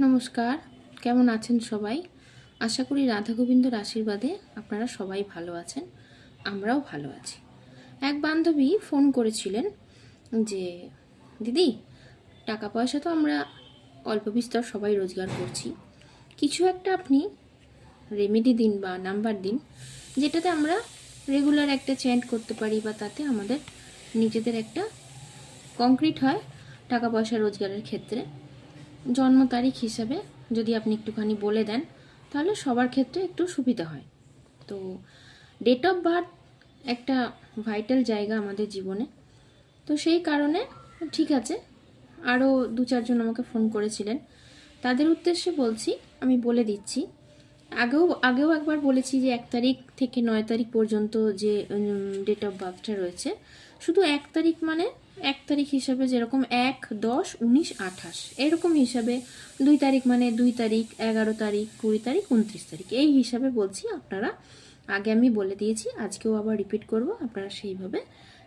নমস্কার, কেমন আছেন সবাই? আশা করি রাধা গোবিন্দর আশীর্বাদে আপনারা সবাই ভালো আছেন, আমরাও ভালো আছি। এক বান্ধবী ফোন করেছিলেন যে দিদি, টাকা পয়সা তো আমরা অল্প বিস্তর সবাই রোজগার করছি, কিছু একটা আপনি রেমেডি দিন বা নাম্বার দিন যেটাতে আমরা রেগুলার একটা চ্যান্ট করতে পারি বা তাতে আমাদের নিজেদের একটা কংক্রিট হয় টাকা পয়সা রোজগারের ক্ষেত্রে। জন্ম তারিখ হিসাবে যদি আপনি একটুখানি বলে দেন তাহলে সবার ক্ষেত্রে একটু সুবিধা হয়। তো ডেট অফ বার্থ একটা ভাইটাল জায়গা আমাদের জীবনে, তো সেই কারণে ঠিক আছে। আরও 2-4 জন আমাকে ফোন করেছিলেন, তাদের উদ্দেশ্যে বলছি, আমি বলে দিচ্ছি। আগেও একবার বলেছি যে 1 তারিখ থেকে 9 তারিখ পর্যন্ত যে ডেট অফ বার্থটা রয়েছে, শুধু 1 তারিখ মানে 1 তারিখ হিসাবে যেরকম 1, 10, 19, 28 এরকম হিসাবে, 2 তারিখ মানে 2 তারিখ, 11 তারিখ, 20 তারিখ, 29 তারিখ এই হিসাবে বলছি। আপনারা আগে আমি বলে দিয়েছি, আজকেও আবার রিপিট করব, আপনারা সেইভাবে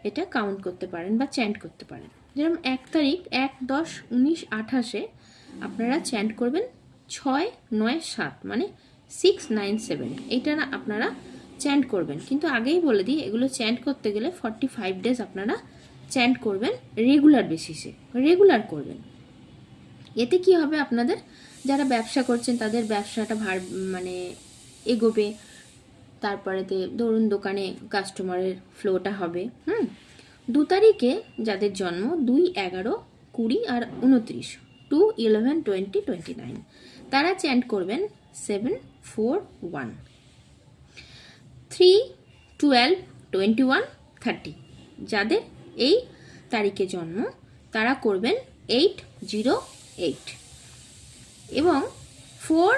এটা কাউন্ট করতে পারেন বা চ্যান্ট করতে পারেন। যেরকম 1 তারিখ 1, 10, 19, 28 আপনারা চ্যান্ট করবেন 6, 9, 7 মানে 6, 9, 7 এইটা আপনারা চ্যান্ট করবেন। কিন্তু আগেই বলে দিই, এগুলো চ্যান্ট করতে গেলে 45 ডেজ আপনারা চ্যান্ট করবেন, রেগুলার বেসিসে রেগুলার করবেন। এতে কি হবে, আপনাদের যারা ব্যবসা করছেন তাদের ব্যবসাটা মানে এগোবে, তারপরেতে ধরুন দোকানে কাস্টমারের ফ্লোটা হবে। 2 তারিখে যাদের জন্ম 2, 11, 20 আর 29, 2, 11, 20, 29 তারা চ্যান্ট করবেন 7, 4, 1, 3, 12, 21, 30 যাদের এই তারিখে জন্ম তারা করবেন 8, 0, 8 এবং 4,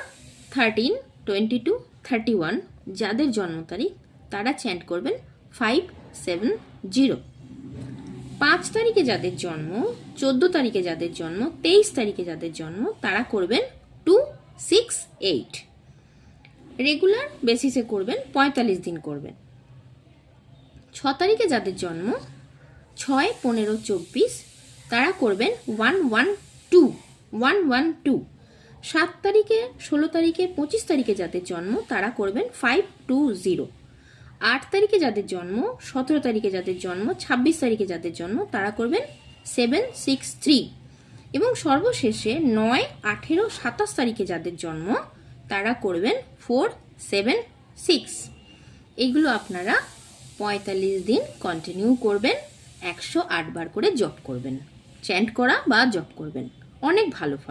13, 22, 31 যাদের জন্ম তারিখ তারা চ্যান্ট করবেন 5, 7, 0। 5 তারিখে যাদের জন্ম, 14 তারিখে যাদের জন্ম, 23 তারিখে যাদের জন্ম তারা করবেন 2, 6, 8 রেগুলার বেসিসে করবেন, 45 দিন করবেন। 6 তারিখে যাদের জন্ম 6, 15, 24 তারা করবেন 1, 1, 2 1, 1, 2। 7 তারিখে, 16 তারিখে, 25 তারিখে যাদের জন্ম তারা করবেন 5, 2, 0। 8 তারিখে যাদের জন্ম, 17 তারিখে যাদের জন্ম, 26 তারিখে যাদের জন্ম তারা করবেন 7, 6, 3 এবং সর্বশেষে 9, 18, 27 তারিখে যাদের জন্ম তারা করবেন 4, 7, 6। এইগুলো আপনারা 45 দিন কন্টিনিউ করবেন, 108 বার করে জপ করবেন, চ্যান্ট করা বা জপ করবেন, অনেক ভালো ফল।